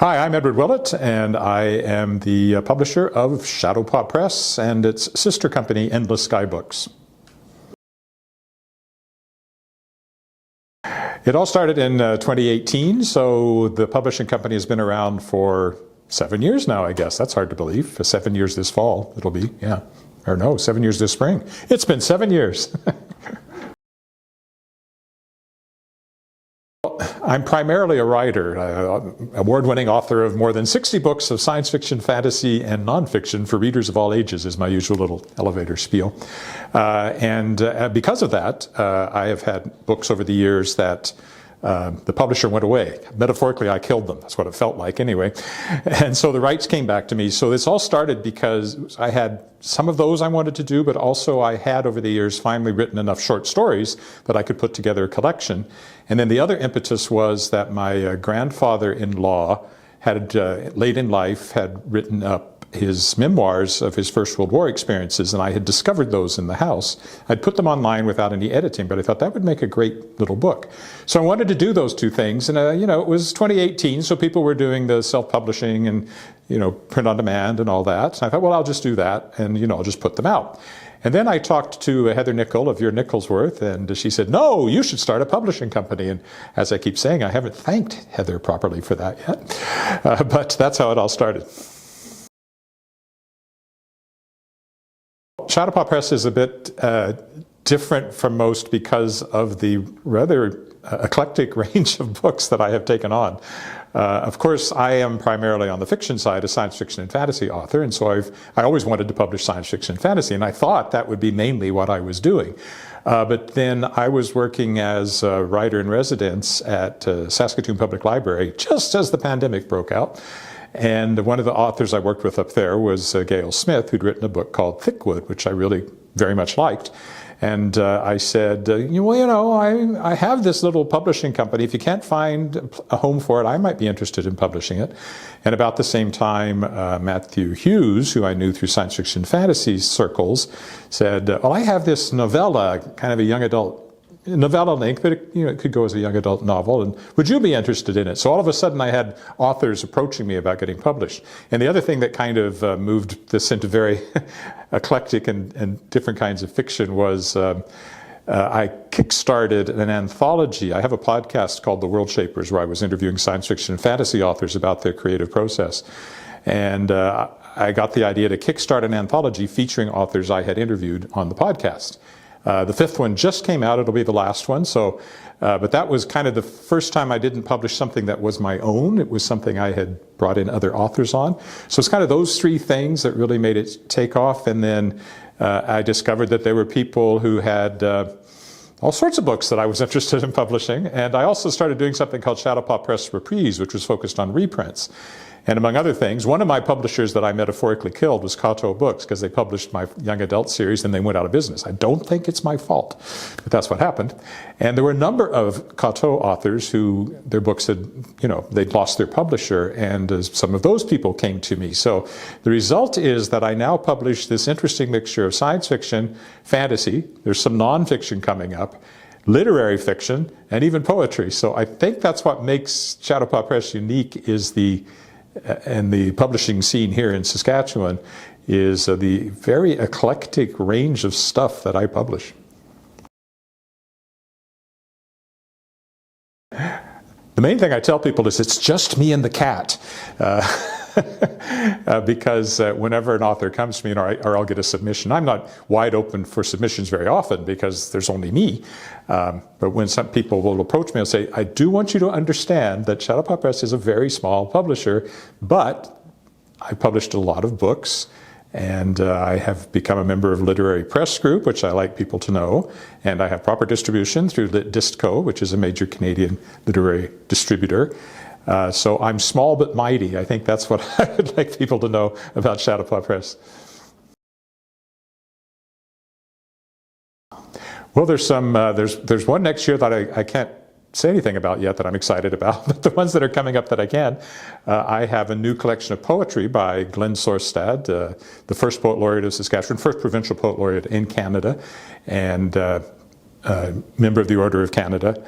Hi, I'm Edward Willett, and I am the publisher of Shadowpaw Press and its sister company, Endless Sky Books. It all started in 2018, so the publishing company has been around for 7 years now, I guess. That's hard to believe. For 7 years this fall, it'll be, yeah. Or no, 7 years this spring. It's been 7 years. I'm primarily a writer, award-winning author of more than 60 books of science fiction, fantasy, and nonfiction for readers of all ages, is my usual little elevator spiel. Because of that, I have had books over the years that the publisher went away. Metaphorically, I killed them. That's what it felt like anyway. And so the rights came back to me. So this all started because I had some of those I wanted to do, but also I had over the years finally written enough short stories that I could put together a collection. And then the other impetus was that my grandfather-in-law had, late in life, had written up his memoirs of his First World War experiences, and I had discovered those in the house. I'd put them online without any editing, but I thought that would make a great little book. So I wanted to do those two things, and it was 2018, so people were doing the self-publishing and print on demand and all that. And I thought, well, I'll just do that, and I'll just put them out. And then I talked to Heather Nichol of Your Nicholsworth, and she said, no, you should start a publishing company. And as I keep saying, I haven't thanked Heather properly for that yet, but that's how it all started. Shadowpaw Press is a bit different from most because of the rather eclectic range of books that I have taken on. Of course, I am primarily on the fiction side, a science fiction and fantasy author, and so I always wanted to publish science fiction and fantasy, and I thought that would be mainly what I was doing. But then I was working as a writer-in-residence at Saskatchewan Public Library just as the pandemic broke out. And one of the authors I worked with up there was Gail Smith, who'd written a book called Thickwood, which I really very much liked. And I said, I have this little publishing company. If you can't find a home for it, I might be interested in publishing it. And about the same time, Matthew Hughes, who I knew through science fiction fantasy circles, said, well, I have this novella, kind of a young adult novella length, but it could go as a young adult novel, and would you be interested in it? So all of a sudden I had authors approaching me about getting published. And the other thing that kind of moved this into very eclectic and different kinds of fiction was I kickstarted an anthology. I have a podcast called The World Shapers where I was interviewing science fiction and fantasy authors about their creative process. And I got the idea to kickstart an anthology featuring authors I had interviewed on the podcast. The fifth one just came out. It'll be the last one. So, but that was kind of the first time I didn't publish something that was my own. It was something I had brought in other authors on. So it's kind of those three things that really made it take off. And then I discovered that there were people who had all sorts of books that I was interested in publishing. And I also started doing something called Shadowpaw Press Reprise, which was focused on reprints. And among other things, one of my publishers that I metaphorically killed was Coteau Books, because they published my young adult series and they went out of business. I don't think it's my fault, but that's what happened. And there were a number of Coteau authors who their books had, they'd lost their publisher, and some of those people came to me. So the result is that I now publish this interesting mixture of science fiction, fantasy, there's some nonfiction coming up, literary fiction, and even poetry. So I think that's what makes Shadowpaw Press unique is the publishing scene here in Saskatchewan is the very eclectic range of stuff that I publish. The main thing I tell people is it's just me and the cat. Because whenever an author comes to me or I'll get a submission, I'm not wide open for submissions very often because there's only me. But when some people will approach me and say, I do want you to understand that Shadowpaw Press is a very small publisher, but I've published a lot of books, and I have become a member of Literary Press Group, which I like people to know, and I have proper distribution through Distco, which is a major Canadian literary distributor. So I'm small but mighty. I think that's what I would like people to know about Shadowpaw Press. Well, there's one next year that I can't say anything about yet that I'm excited about, but the ones that are coming up that I can, I have a new collection of poetry by Glenn Sorstad, the first poet laureate of Saskatchewan, first provincial poet laureate in Canada, and member of the Order of Canada.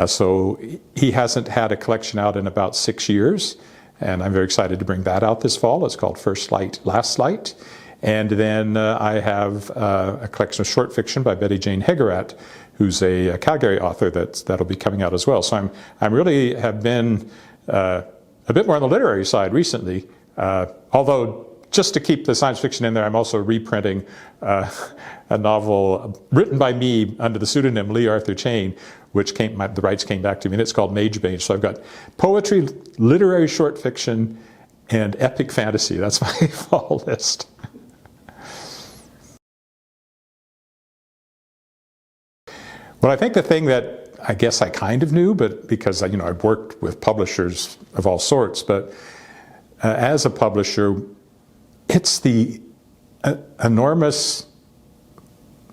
So he hasn't had a collection out in about 6 years, and I'm very excited to bring that out this fall. It's called First Light, Last Light. And then I have a collection of short fiction by Betty Jane Hegarat, who's a Calgary author that'll be coming out as well. So I'm really have been a bit more on the literary side recently, although just to keep the science fiction in there, I'm also reprinting a novel written by me under the pseudonym Lee Arthur Chain, which the rights came back to me, and it's called Mage Mage. So I've got poetry, literary short fiction, and epic fantasy. That's my fall list. Well, I think the thing that I guess I kind of knew, but because I've worked with publishers of all sorts, but as a publisher, it's the enormous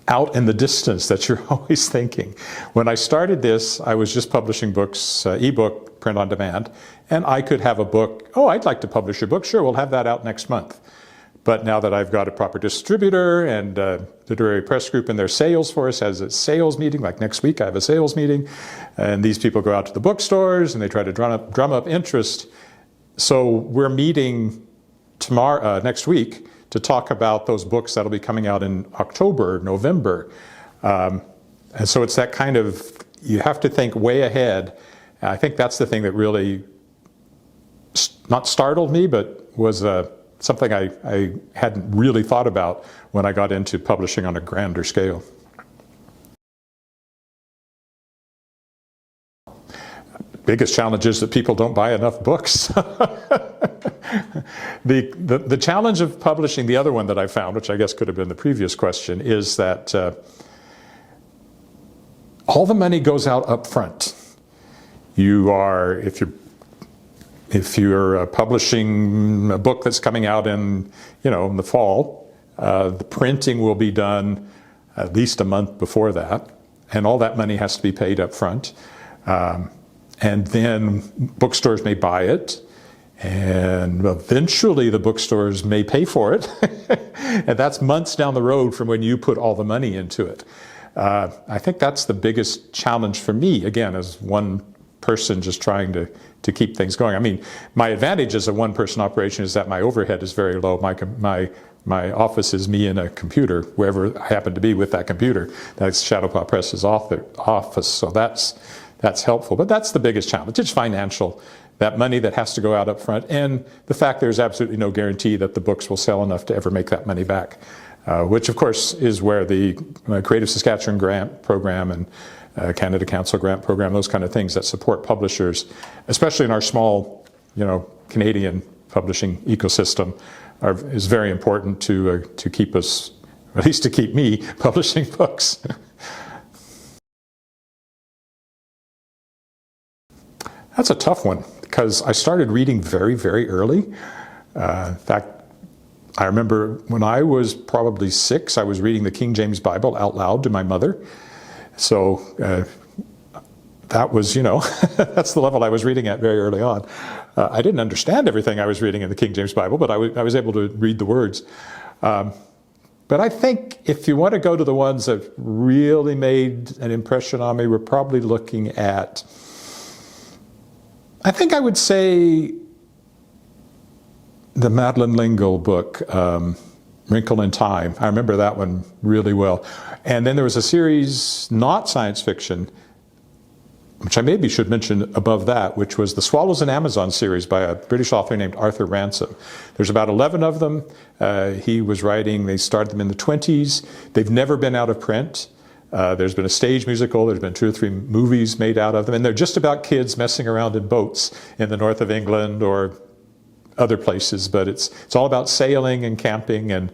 out in the distance that you're always thinking. When I started this, I was just publishing books, ebook, print on demand, and I could have a book, oh, I'd like to publish a book, sure, we'll have that out next month. But now that I've got a proper distributor and literary press group and their sales force has a sales meeting, like next week I have a sales meeting, and these people go out to the bookstores and they try to drum up interest. So we're meeting next week to talk about those books that'll be coming out in October, November. And so it's that kind of, you have to think way ahead. And I think that's the thing that really, not startled me, but was something I hadn't really thought about when I got into publishing on a grander scale. Biggest challenge is that people don't buy enough books. The challenge of publishing, the other one that I found, which I guess could have been the previous question, is that all the money goes out up front. If you're publishing a book that's coming out in the fall, the printing will be done at least a month before that, and all that money has to be paid up front. And then bookstores may buy it, and eventually the bookstores may pay for it. And that's months down the road from when you put all the money into it. I think that's the biggest challenge for me, again, as one person just trying to keep things going. I mean, my advantage as a one-person operation is that my overhead is very low. My office is me and a computer, wherever I happen to be with that computer. That's Shadowpaw Press's office, so that's helpful. But that's the biggest challenge. It's financial, that money that has to go out up front, and the fact there's absolutely no guarantee that the books will sell enough to ever make that money back, which of course is where the Creative Saskatchewan grant program and Canada Council grant program, those kind of things that support publishers, especially in our small, Canadian publishing ecosystem, is very important to keep us, at least to keep me, publishing books. That's a tough one, because I started reading very, very early. In fact, I remember when I was probably 6, I was reading the King James Bible out loud to my mother. So that was, that's the level I was reading at very early on. I didn't understand everything I was reading in the King James Bible, but I was able to read the words. But I think if you want to go to the ones that really made an impression on me, we're probably looking at, I think I would say the Madeleine L'Engle book, Wrinkle in Time. I remember that one really well. And then there was a series, not science fiction, which I maybe should mention above that, which was the Swallows in Amazon series by a British author named Arthur Ransom. There's about 11 of them. He was writing, they started them in the 20s. They've never been out of print. There's been a stage musical, there's been 2 or 3 movies made out of them, and they're just about kids messing around in boats in the north of England or other places, but it's all about sailing and camping, and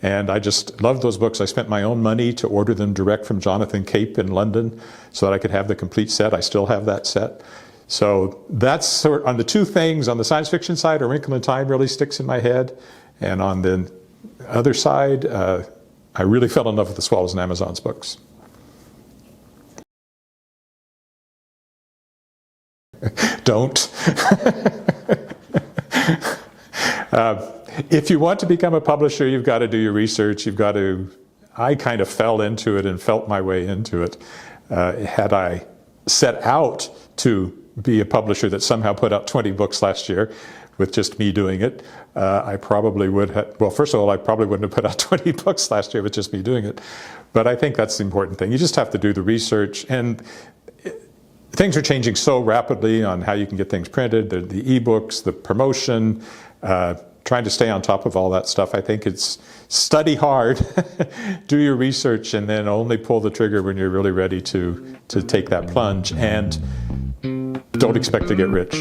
I just loved those books. I spent my own money to order them direct from Jonathan Cape in London so that I could have the complete set. I still have that set. So that's sort of, on the 2 things, on the science fiction side, A Wrinkle in Time really sticks in my head, and on the other side, I really fell in love with the Swallows in Amazon's books. Don't. If you want to become a publisher, you've got to do your research. I kind of fell into it and felt my way into it. Had I set out to be a publisher that somehow put out 20 books last year, with just me doing it. I probably would have, well, first of all, I probably wouldn't have put out 20 books last year with just me doing it. But I think that's the important thing. You just have to do the research, and things are changing so rapidly on how you can get things printed, the e-books, the promotion, trying to stay on top of all that stuff. I think it's study hard, do your research, and then only pull the trigger when you're really ready to take that plunge, and don't expect to get rich.